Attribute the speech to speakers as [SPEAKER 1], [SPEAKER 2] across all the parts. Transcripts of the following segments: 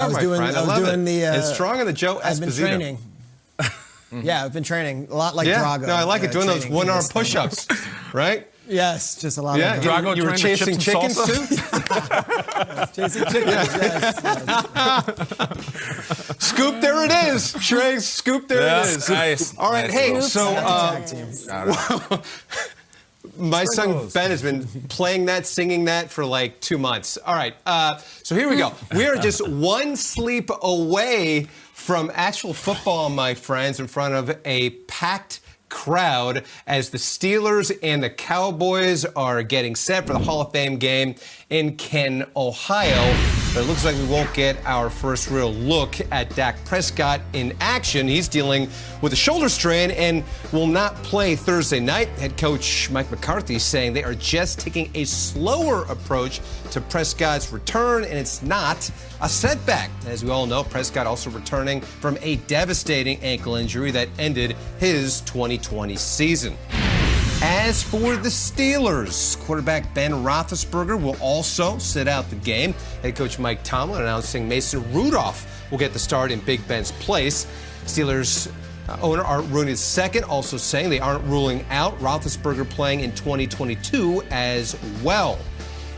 [SPEAKER 1] I was doing
[SPEAKER 2] it's strong on the Joe Esposito.
[SPEAKER 1] I've been training. Yeah, I've been training a lot like Drago.
[SPEAKER 2] No, I like it doing those one-arm push-ups, right?
[SPEAKER 1] Yes, just a lot of
[SPEAKER 2] Drago, you were chasing chickens too?
[SPEAKER 1] Chasing chickens, yes.
[SPEAKER 2] Scoop, there it is. Shrek, scoop, there it is.
[SPEAKER 3] Nice.
[SPEAKER 2] All right, hey, so my son Ben has been playing that, singing that for like 2 months. All right, so here we go. We are just one sleep away from actual football, my friends, in front of a packed crowd as the Steelers and the Cowboys are getting set for the Hall of Fame game in Canton, Ohio. But it looks like we won't get our first real look at Dak Prescott in action. He's dealing with a shoulder strain and will not play Thursday night. Head coach Mike McCarthy saying they are just taking a slower approach to Prescott's return, and it's not a setback. As we all know, Prescott also returning from a devastating ankle injury that ended his 2020 season. As for the Steelers, quarterback Ben Roethlisberger will also sit out the game. Head coach Mike Tomlin announcing Mason Rudolph will get the start in Big Ben's place. Steelers owner Art Rooney II also saying they aren't ruling out Roethlisberger playing in 2022 as well.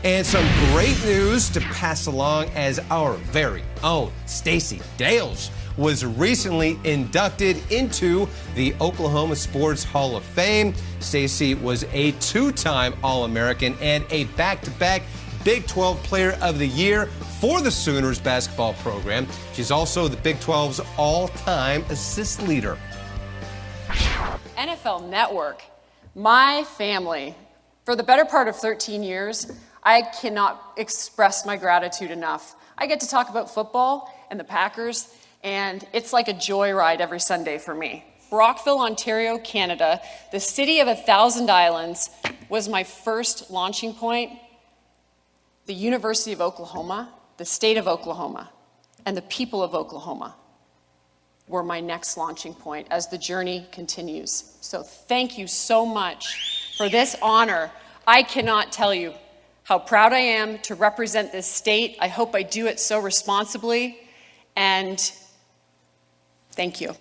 [SPEAKER 2] And some great news to pass along as our very own Stacey Dales was recently inducted into the Oklahoma Sports Hall of Fame. Stacey was a two-time All-American and a back-to-back Big 12 Player of the Year for the Sooners basketball program. She's also the Big 12's all-time assist leader.
[SPEAKER 4] NFL Network, my family, for the better part of 13 years, I cannot express my gratitude enough. I get to talk about football and the Packers, and it's like a joyride every Sunday for me. Brockville, Ontario, Canada, the city of 1,000 islands, was my first launching point. The University of Oklahoma, the state of Oklahoma, and the people of Oklahoma were my next launching point as the journey continues. So thank you so much for this honor. I cannot tell you how proud I am to represent this state. I hope I do it so responsibly, and thank you.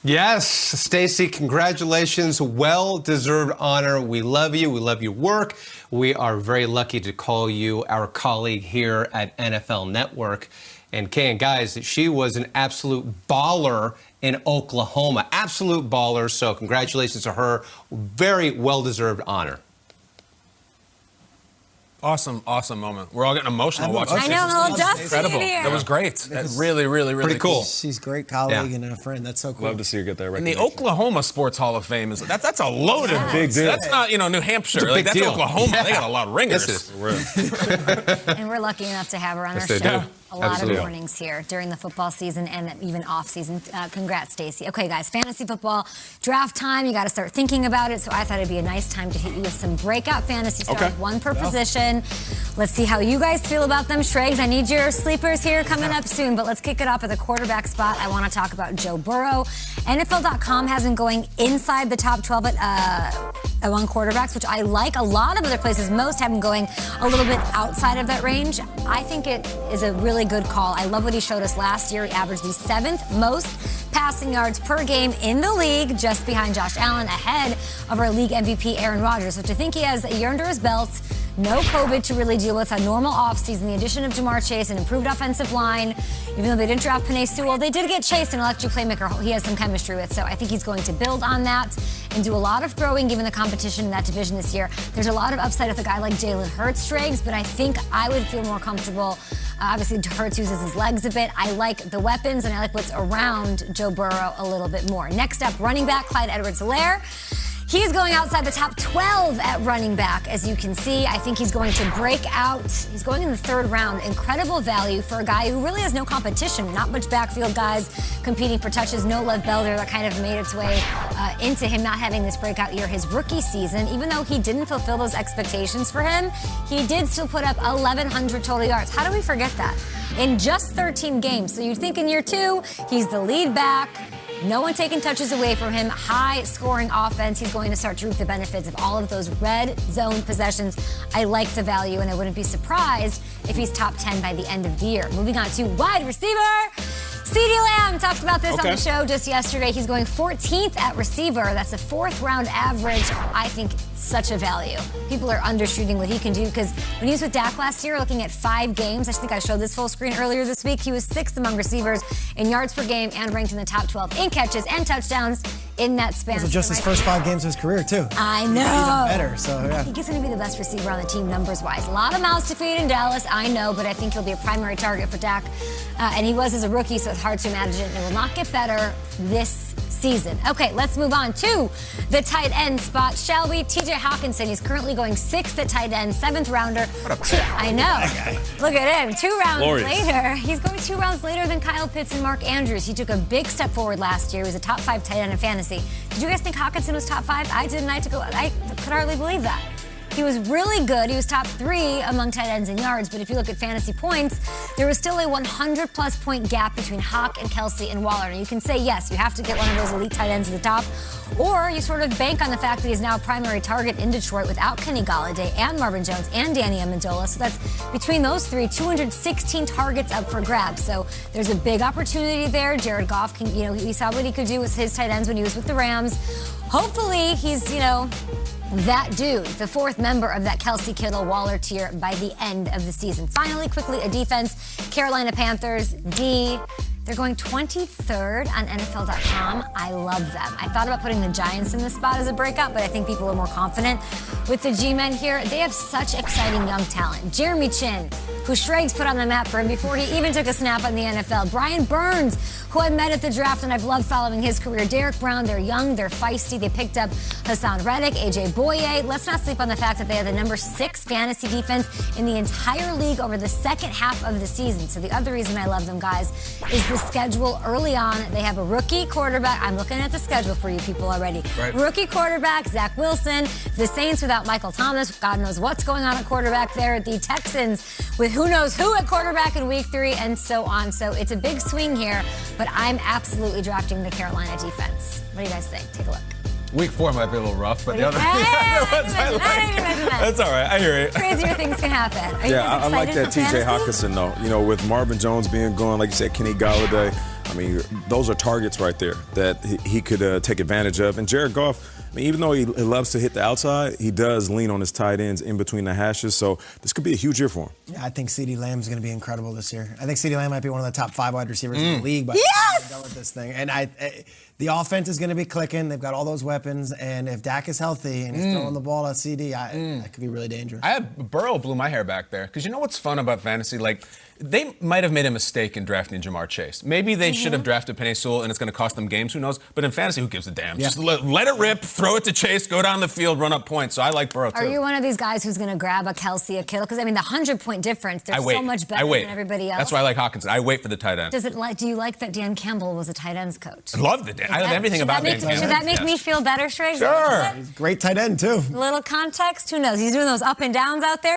[SPEAKER 2] Yes, Stacey, congratulations. Well-deserved honor. We love you. We love your work. We are very lucky to call you our colleague here at NFL Network. And Kay and guys, she was an absolute baller in Oklahoma. Absolute baller. So congratulations to her. Very well-deserved honor.
[SPEAKER 3] Awesome, awesome moment. We're all getting emotional watching.
[SPEAKER 5] I know, a little dusty
[SPEAKER 3] incredible.
[SPEAKER 5] in here.
[SPEAKER 3] That was great. That's really, really, really
[SPEAKER 2] pretty cool.
[SPEAKER 1] She's a great colleague and a friend. That's so cool.
[SPEAKER 6] Love to see her get that
[SPEAKER 3] And the
[SPEAKER 6] recognition.
[SPEAKER 3] Oklahoma Sports Hall of Fame is that's a loaded
[SPEAKER 6] big deal.
[SPEAKER 3] That's not New Hampshire.
[SPEAKER 2] It's a big
[SPEAKER 3] that's
[SPEAKER 2] deal.
[SPEAKER 3] Oklahoma.
[SPEAKER 2] Yeah.
[SPEAKER 3] They got a lot of ringers.
[SPEAKER 5] And we're lucky enough to have her on
[SPEAKER 2] Yes,
[SPEAKER 5] our
[SPEAKER 2] they
[SPEAKER 5] show.
[SPEAKER 2] do.
[SPEAKER 5] A lot
[SPEAKER 2] Absolutely.
[SPEAKER 5] of mornings here during the football season and even off season. Congrats, Stacey. Okay, guys, fantasy football draft time. You got to start thinking about it. So I thought it'd be a nice time to hit you with some breakout fantasy stars, one per position. Let's see how you guys feel about them. Shregs, I need your sleepers here coming up soon, but let's kick it off at the quarterback spot. I want to talk about Joe Burrow. NFL.com has him going inside the top 12 among quarterbacks, which I like. A lot of other places, most have him going a little bit outside of that range. I think it is a really good call. I love what he showed us last year. He averaged the 7th most passing yards per game in the league, just behind Josh Allen, ahead of our league MVP, Aaron Rodgers. So to think he has a year under his belt, no COVID to really deal with, a normal offseason, the addition of Jamar Chase, an improved offensive line. Even though they didn't draft Penei Sewell, they did get Chase, an electric playmaker he has some chemistry with. So I think he's going to build on that and do a lot of throwing given the competition in that division this year. There's a lot of upside with a guy like Jalen Hurts, Strags, but I think I would feel more comfortable. Obviously, Hurts uses his legs a bit. I like the weapons, and I like what's around Joe Burrow a little bit more. Next up, running back Clyde Edwards-Helaire. He's going outside the top 12 at running back, as you can see. I think he's going to break out. He's going in the 3rd round. Incredible value for a guy who really has no competition. Not much backfield guys competing for touches. No Lev Belder. That kind of made its way into him not having this breakout year his rookie season. Even though he didn't fulfill those expectations for him, he did still put up 1,100 total yards. How do we forget that? In just 13 games. So you'd think in year 2, he's the lead back. No one taking touches away from him. High-scoring offense. He's going to start to reap the benefits of all of those red zone possessions. I like the value, and I wouldn't be surprised if he's top 10 by the end of the year. Moving on to wide receiver. CeeDee Lamb talked about this on the show just yesterday. He's going 14th at receiver. That's a 4th-round average. I think such a value. People are undershooting what he can do because when he was with Dak last year, looking at 5 games, I think I showed this full screen earlier this week, he was 6th among receivers in yards per game and ranked in the top 12 in catches and touchdowns in that span.
[SPEAKER 1] So just his first 5 games of his career, too.
[SPEAKER 5] I know.
[SPEAKER 1] Even better, so yeah.
[SPEAKER 5] I think he's going to be the best receiver on the team numbers-wise. A lot of mouths to feed in Dallas, I know, but I think he'll be a primary target for Dak. And he was as a rookie, so it's hard to imagine it will not get better this season. Okay, let's move on to the tight end spot, shall we? TJ Hawkinson, he's currently going 6th at tight end, 7th rounder.
[SPEAKER 3] What a pick.
[SPEAKER 5] I know. Look at him. 2 rounds
[SPEAKER 3] Glorious.
[SPEAKER 5] later. He's going 2 rounds later than Kyle Pitts and Mark Andrews. He took a big step forward last year. He was a top 5 tight end in fantasy. Did you guys think Hawkinson was top 5? I didn't. I could hardly believe that. He was really good. He was top 3 among tight ends in yards. But if you look at fantasy points, there was still a 100-plus point gap between Hawk and Kelsey and Waller. And you can say, yes, you have to get one of those elite tight ends at the top. Or you sort of bank on the fact that he's now a primary target in Detroit without Kenny Golladay and Marvin Jones and Danny Amendola. So that's between those 3, 216 targets up for grabs. So there's a big opportunity there. Jared Goff can, we saw what he could do with his tight ends when he was with the Rams. Hopefully he's, that dude, the 4th member of that Kelsey Kittle Waller tier by the end of the season. Finally, quickly, a defense. Carolina Panthers, D. They're going 23rd on NFL.com. I love them. I thought about putting the Giants in this spot as a breakout, but I think people are more confident with the G-men here. They have such exciting young talent. Jeremy Chin, who Schrags put on the map for him before he even took a snap on the NFL. Brian Burns, who I met at the draft, and I've loved following his career. Derek Brown, they're young, they're feisty. They picked up Hassan Reddick, AJ Boye. Let's not sleep on the fact that they have the number 6 fantasy defense in the entire league over the second half of the season. So the other reason I love them, guys, is the schedule early on. They have a rookie quarterback. I'm looking at the schedule for you people already.
[SPEAKER 3] Right.
[SPEAKER 5] Rookie quarterback, Zach Wilson. The Saints without Michael Thomas. God knows what's going on at quarterback there. The Texans with who knows who at quarterback in week 3 and so on. So it's a big swing here, but I'm absolutely drafting the Carolina defense. What do you guys think? Take a look.
[SPEAKER 3] Week 4 might be a little rough, but the other
[SPEAKER 5] Hey,
[SPEAKER 3] ones I like. That's all right. I hear it.
[SPEAKER 5] Crazier things can happen. Are you guys
[SPEAKER 6] I like
[SPEAKER 5] excited
[SPEAKER 6] that
[SPEAKER 5] for
[SPEAKER 6] TJ
[SPEAKER 5] fantasy?
[SPEAKER 6] Hawkinson, though. With Marvin Jones being gone, like you said, Kenny Golladay, those are targets right there that he could take advantage of. And Jared Goff, even though he loves to hit the outside, he does lean on his tight ends in between the hashes. So this could be a huge year for him.
[SPEAKER 1] Yeah, I think CeeDee Lamb's going to be incredible this year. I think CeeDee Lamb might be one of the top 5 wide receivers in the league. But
[SPEAKER 5] Yes!
[SPEAKER 1] done with this thing. And the offense is going to be clicking. They've got all those weapons. And if Dak is healthy and he's throwing the ball at CD, that could be really dangerous.
[SPEAKER 3] Burrow blew my hair back there. Because you know what's fun about fantasy? They might have made a mistake in drafting Jamar Chase. Maybe they should have drafted Penei Sewell, and it's going to cost them games. Who knows? But in fantasy, who gives a damn?
[SPEAKER 1] Yeah.
[SPEAKER 3] Just let it rip, throw it to Chase, go down the field, run up points. So I like Burrow, too.
[SPEAKER 5] Are you one of these guys who's going to grab a Kelsey, a Kittle? Because, the 100-point difference, they're so much better than everybody else.
[SPEAKER 3] That's why I like Hawkinson. I wait for the tight end.
[SPEAKER 5] Do you like that Dan Campbell was a tight ends coach?
[SPEAKER 3] I love I love everything about Dan Campbell.
[SPEAKER 5] Should that make me feel better, Shrey?
[SPEAKER 3] Sure.
[SPEAKER 1] Great tight end, too.
[SPEAKER 5] Little context? Who knows? He's doing those up and downs out there.